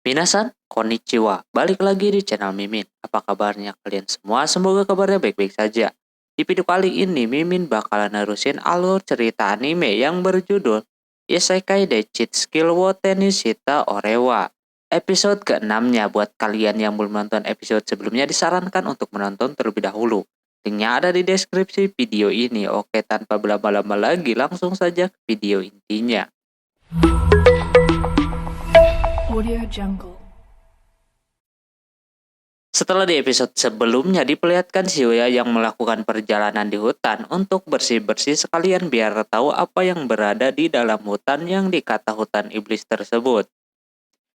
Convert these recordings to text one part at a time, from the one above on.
Minasan, konnichiwa. Balik lagi di channel Mimin. Apa kabarnya kalian semua? Semoga kabarnya baik-baik saja. Di video kali ini, Mimin bakalan nerusin alur cerita anime yang berjudul Isekai Deichin Skill wo Tenishita Orewa. Episode ke-6-nya buat kalian yang belum nonton episode sebelumnya disarankan untuk menonton terlebih dahulu. Linknya ada di deskripsi video ini. Oke, tanpa berlama-lama lagi, langsung saja ke video intinya. Audio Jungle. Setelah di episode sebelumnya diperlihatkan Shibuya yang melakukan perjalanan di hutan untuk bersih-bersih sekalian biar tahu apa yang berada di dalam hutan yang dikata hutan iblis tersebut.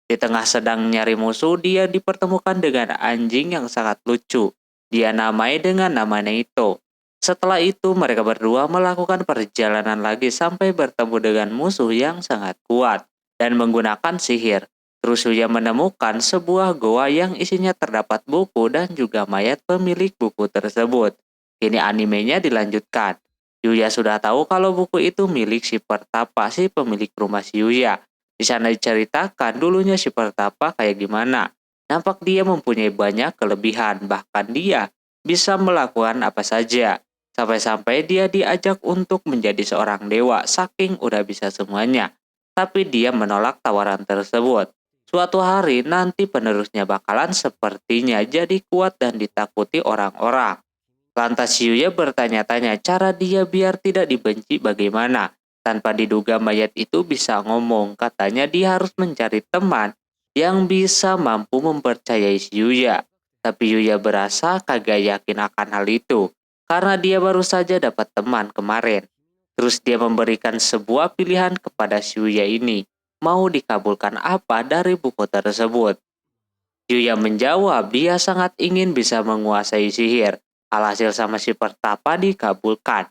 Di tengah sedang nyari musuh, dia dipertemukan dengan anjing yang sangat lucu. Dia namai dengan nama Neito. Setelah itu mereka berdua melakukan perjalanan lagi sampai bertemu dengan musuh yang sangat kuat dan menggunakan sihir. Terus Yuya menemukan sebuah goa yang isinya terdapat buku dan juga mayat pemilik buku tersebut. Kini animenya dilanjutkan. Yuya sudah tahu kalau buku itu milik si Pertapa, si pemilik rumah si Yuya. Di sana diceritakan dulunya si Pertapa kayak gimana. Nampak dia mempunyai banyak kelebihan, bahkan dia bisa melakukan apa saja. Sampai-sampai dia diajak untuk menjadi seorang dewa, saking udah bisa semuanya. Tapi dia menolak tawaran tersebut. Suatu hari nanti penerusnya bakalan sepertinya jadi kuat dan ditakuti orang-orang. Lantas Yuya bertanya-tanya cara dia biar tidak dibenci bagaimana. Tanpa diduga mayat itu bisa ngomong, katanya dia harus mencari teman yang bisa mampu mempercayai Yuya. Tapi Yuya berasa kagak yakin akan hal itu, karena dia baru saja dapat teman kemarin. Terus dia memberikan sebuah pilihan kepada Yuya ini. Mau dikabulkan apa dari buku tersebut? Yuya menjawab dia sangat ingin bisa menguasai sihir. Alhasil sama si Pertapa dikabulkan.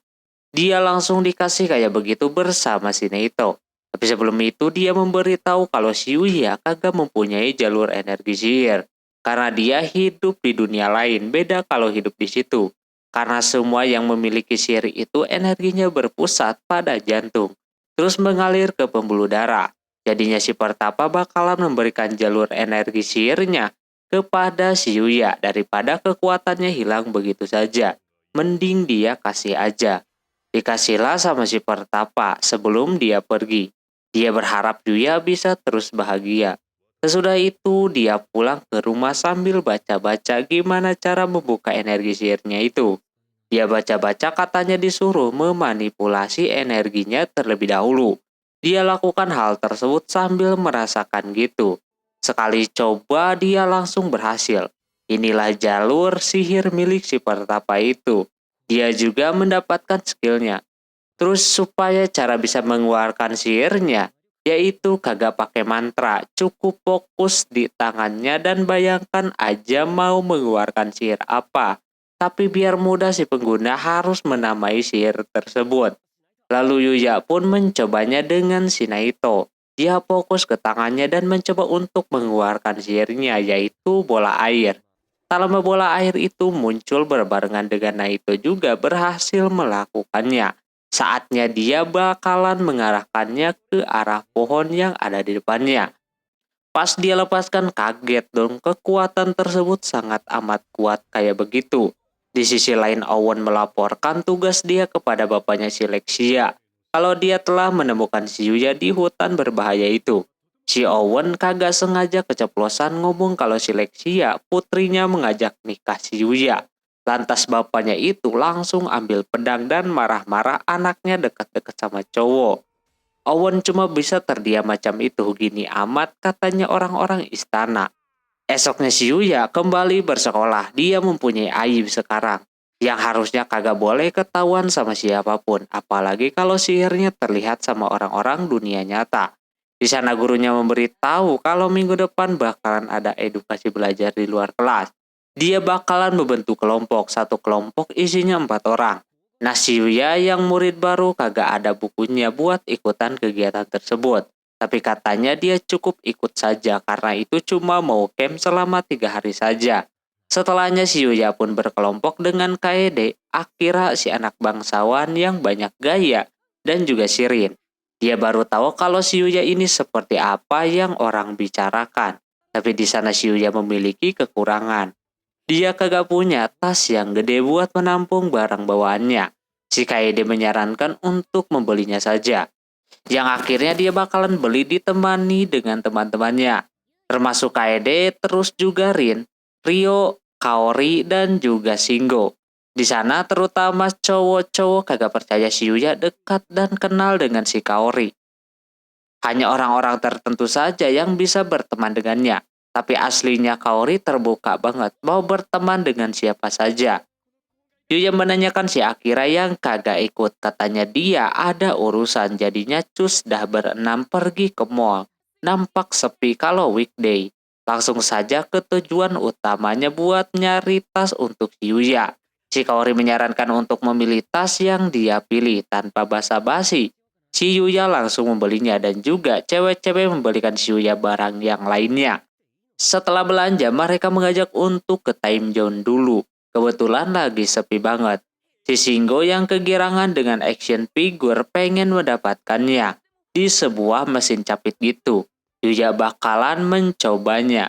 Dia langsung dikasih kayak begitu bersama si Neito. Tapi sebelum itu dia memberitahu kalau si Yuya kagak mempunyai jalur energi sihir. Karena dia hidup di dunia lain, beda kalau hidup di situ. Karena semua yang memiliki sihir itu energinya berpusat pada jantung. Terus mengalir ke pembuluh darah. Jadinya si Pertapa bakalan memberikan jalur energi sihirnya kepada si Yuya daripada kekuatannya hilang begitu saja. Mending dia kasih aja. Dikasihlah sama si Pertapa sebelum dia pergi. Dia berharap Yuya bisa terus bahagia. Sesudah itu dia pulang ke rumah sambil baca-baca gimana cara membuka energi sihirnya itu. Dia baca-baca katanya disuruh memanipulasi energinya terlebih dahulu. Dia lakukan hal tersebut sambil merasakan gitu. Sekali coba dia langsung berhasil. Inilah jalur sihir milik si Pertapa itu. Dia juga mendapatkan skillnya. Terus supaya cara bisa mengeluarkan sihirnya, yaitu kagak pakai mantra, cukup fokus di tangannya dan bayangkan aja mau mengeluarkan sihir apa. Tapi biar mudah si pengguna harus menamai sihir tersebut. Lalu Yuya pun mencobanya dengan si Naito. Dia fokus ke tangannya dan mencoba untuk mengeluarkan sihirnya yaitu bola air. Tak lama bola air itu muncul berbarengan dengan Naito juga berhasil melakukannya. Saatnya dia bakalan mengarahkannya ke arah pohon yang ada di depannya. Pas dia lepaskan kaget dong, kekuatan tersebut sangat amat kuat kayak begitu. Di sisi lain Owen melaporkan tugas dia kepada bapaknya si Lexia. Kalau dia telah menemukan si Yuya di hutan berbahaya itu. Si Owen kagak sengaja keceplosan ngomong kalau si Lexia putrinya mengajak nikah si Yuya. Lantas bapaknya itu langsung ambil pedang dan marah-marah anaknya dekat-dekat sama cowok. Owen cuma bisa terdiam macam itu, gini amat katanya orang-orang istana. Esoknya si Yuya kembali bersekolah, dia mempunyai aib sekarang. Yang harusnya kagak boleh ketahuan sama siapapun, apalagi kalau sihirnya terlihat sama orang-orang dunia nyata. Di sana gurunya memberitahu kalau minggu depan bakalan ada edukasi belajar di luar kelas. Dia bakalan membentuk kelompok, satu kelompok isinya 4 orang. Nah si Yuya yang murid baru kagak ada bukunya buat ikutan kegiatan tersebut. Tapi katanya dia cukup ikut saja karena itu cuma mau camp selama 3 hari saja. Setelahnya si Yuya pun berkelompok dengan Kaede, Akira si anak bangsawan yang banyak gaya, dan juga Shirin. Dia baru tahu kalau si Yuya ini seperti apa yang orang bicarakan. Tapi di sana Shiuya memiliki kekurangan. Dia kagak punya tas yang gede buat menampung barang bawaannya. Si Kaede menyarankan untuk membelinya saja. Yang akhirnya dia bakalan beli ditemani dengan teman-temannya. Termasuk Kaede, terus juga Rin, Ryo, Kaori, dan juga Shingo. Di sana terutama cowok-cowok kagak percaya Shiuya dekat dan kenal dengan si Kaori. Hanya orang-orang tertentu saja yang bisa berteman dengannya. Tapi aslinya Kaori terbuka banget, mau berteman dengan siapa saja. Yuya menanyakan si Akira yang kagak ikut. Katanya dia ada urusan, jadinya cus dah berenam pergi ke mall. Nampak sepi kalau weekday. Langsung saja ke tujuan utamanya buat nyari tas untuk Yuya. Si Kaori menyarankan untuk memilih tas yang dia pilih tanpa basa-basi. Si Yuya langsung membelinya dan juga cewek-cewek membelikan si Yuya barang yang lainnya. Setelah belanja, mereka mengajak untuk ke time zone dulu. Kebetulan lagi sepi banget. Si Shingo yang kegirangan dengan action figure pengen mendapatkannya di sebuah mesin capit gitu. Yuya bakalan mencobanya.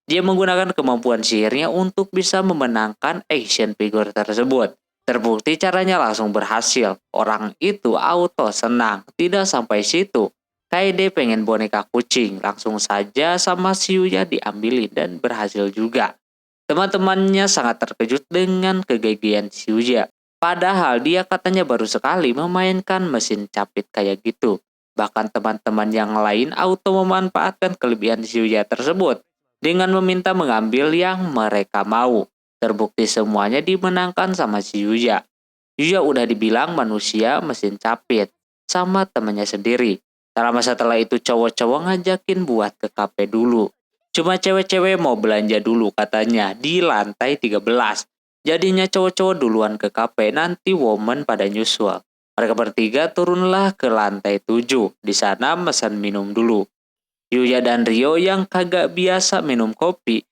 Dia menggunakan kemampuan sihirnya untuk bisa memenangkan action figure tersebut. Terbukti caranya langsung berhasil. Orang itu auto senang. Tidak sampai situ. Kaede pengen boneka kucing, langsung saja sama si Yuya diambilin dan berhasil juga. Teman-temannya sangat terkejut dengan kegigihan si Yuya. Padahal dia katanya baru sekali memainkan mesin capit kayak gitu. Bahkan teman-teman yang lain auto memanfaatkan kelebihan si Yuya tersebut dengan meminta mengambil yang mereka mau. Terbukti semuanya dimenangkan sama si Yuya. Yuya udah dibilang manusia mesin capit sama temannya sendiri. Tak lama setelah itu cowok-cowok ngajakin buat ke kafe dulu. Cuma cewek-cewek mau belanja dulu katanya di lantai 13. Jadinya cowok-cowok duluan ke kafe, nanti woman pada nyusul. Mereka bertiga turunlah ke lantai 7. Di sana pesan minum dulu. Yuya dan Ryo yang kagak biasa minum kopi,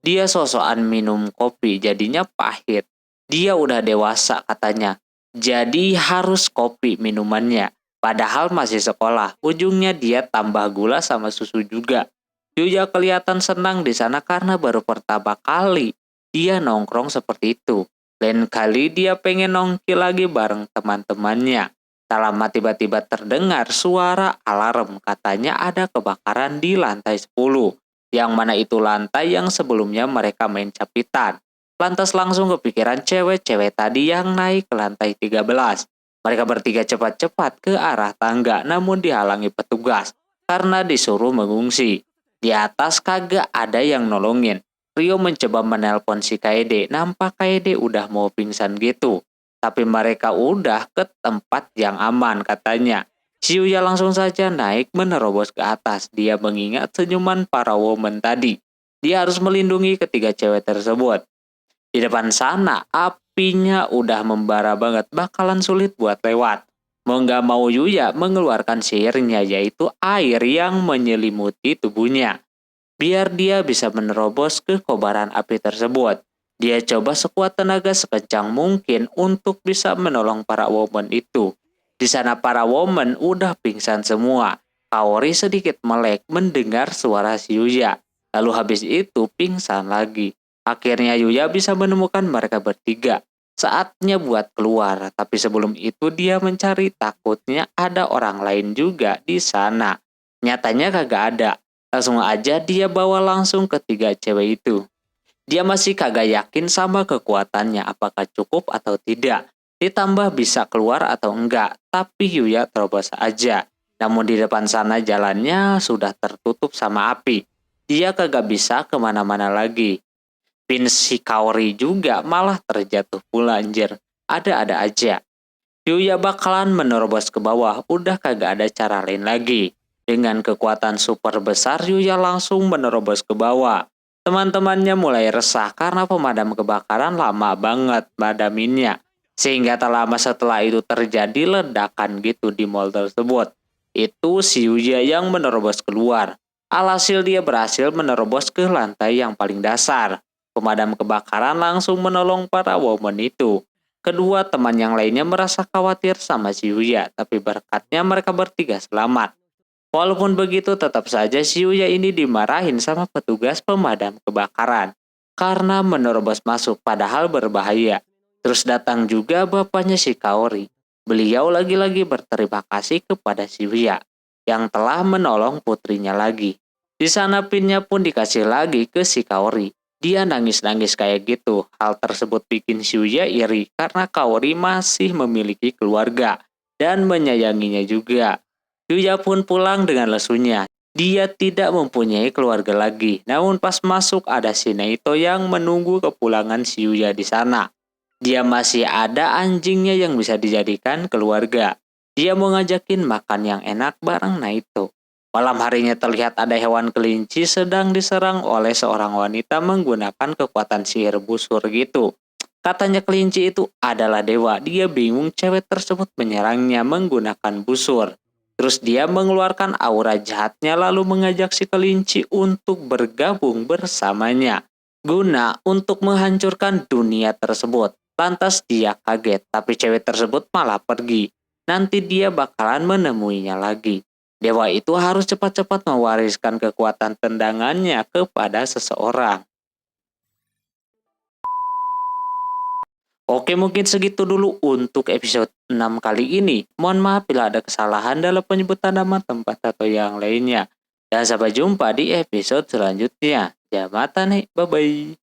dia sosokan minum kopi jadinya pahit. Dia udah dewasa katanya. Jadi harus kopi minumannya. Padahal masih sekolah, ujungnya dia tambah gula sama susu juga. Yuya kelihatan senang di sana karena baru pertama kali dia nongkrong seperti itu. Lain kali dia pengen nongki lagi bareng teman-temannya. Tak lama tiba-tiba terdengar suara alarm, katanya ada kebakaran di lantai 10. Yang mana itu lantai yang sebelumnya mereka main capitan. Lantas langsung kepikiran cewek-cewek tadi yang naik ke lantai 13. Mereka bertiga cepat-cepat ke arah tangga namun dihalangi petugas karena disuruh mengungsi. Di atas kagak ada yang nolongin. Ryo mencoba menelpon si Kaede, nampak Kaede udah mau pingsan gitu. Tapi mereka udah ke tempat yang aman katanya. Si Yuya langsung saja naik menerobos ke atas. Dia mengingat senyuman para woman tadi. Dia harus melindungi ketiga cewek tersebut. Di depan sana, apinya udah membara banget, bakalan sulit buat lewat. Mau nggak mau Yuya mengeluarkan sihirnya, yaitu air yang menyelimuti tubuhnya. Biar dia bisa menerobos ke kobaran api tersebut. Dia coba sekuat tenaga sekencang mungkin untuk bisa menolong para woman itu. Di sana para woman udah pingsan semua. Kaori sedikit melek mendengar suara si Yuya. Lalu habis itu pingsan lagi. Akhirnya Yuya bisa menemukan mereka bertiga. Saatnya buat keluar, tapi sebelum itu dia mencari, takutnya ada orang lain juga di sana. Nyatanya kagak ada. Langsung aja dia bawa langsung ke tiga cewek itu. Dia masih kagak yakin sama kekuatannya apakah cukup atau tidak. Ditambah bisa keluar atau enggak, tapi Yuya terobos aja. Namun di depan sana jalannya sudah tertutup sama api. Dia kagak bisa kemana-mana lagi. Pin si Kaori juga malah terjatuh pula anjir. Ada-ada aja. Yuya bakalan menerobos ke bawah, udah kagak ada cara lain lagi. Dengan kekuatan super besar, Yuya langsung menerobos ke bawah. Teman-temannya mulai resah karena pemadam kebakaran lama banget madaminnya. Sehingga tak lama setelah itu terjadi ledakan gitu di mall tersebut. Itu si Yuya yang menerobos keluar. Alhasil dia berhasil menerobos ke lantai yang paling dasar. Pemadam kebakaran langsung menolong para woman itu. Kedua teman yang lainnya merasa khawatir sama si Yuya, tapi berkatnya mereka bertiga selamat. Walaupun begitu, tetap saja Shiuya ini dimarahin sama petugas pemadam kebakaran karena menerobos masuk padahal berbahaya. Terus datang juga bapaknya si Kaori. Beliau lagi-lagi berterima kasih kepada Shibuya yang telah menolong putrinya lagi. Di sana pinnya pun dikasih lagi ke si Kaori. Dia nangis-nangis kayak gitu. Hal tersebut bikin Shibuya iri karena Kaori masih memiliki keluarga dan menyayanginya juga. Shibuya pun pulang dengan lesunya. Dia tidak mempunyai keluarga lagi. Namun pas masuk ada si Naito yang menunggu kepulangan Shibuya di sana. Dia masih ada anjingnya yang bisa dijadikan keluarga. Dia mau ngajakin makan yang enak bareng Naito. Malam harinya terlihat ada hewan kelinci sedang diserang oleh seorang wanita menggunakan kekuatan sihir busur gitu. Katanya kelinci itu adalah dewa. Dia bingung cewek tersebut menyerangnya menggunakan busur. Terus dia mengeluarkan aura jahatnya lalu mengajak si kelinci untuk bergabung bersamanya. Guna untuk menghancurkan dunia tersebut. Lantas dia kaget, tapi cewek tersebut malah pergi. Nanti dia bakalan menemuinya lagi. Dewa itu harus cepat-cepat mewariskan kekuatan tendangannya kepada seseorang. Oke, mungkin segitu dulu untuk episode 6 kali ini. Mohon maaf bila ada kesalahan dalam penyebutan nama tempat atau yang lainnya. Dan sampai jumpa di episode selanjutnya. Jamatan nih, bye-bye.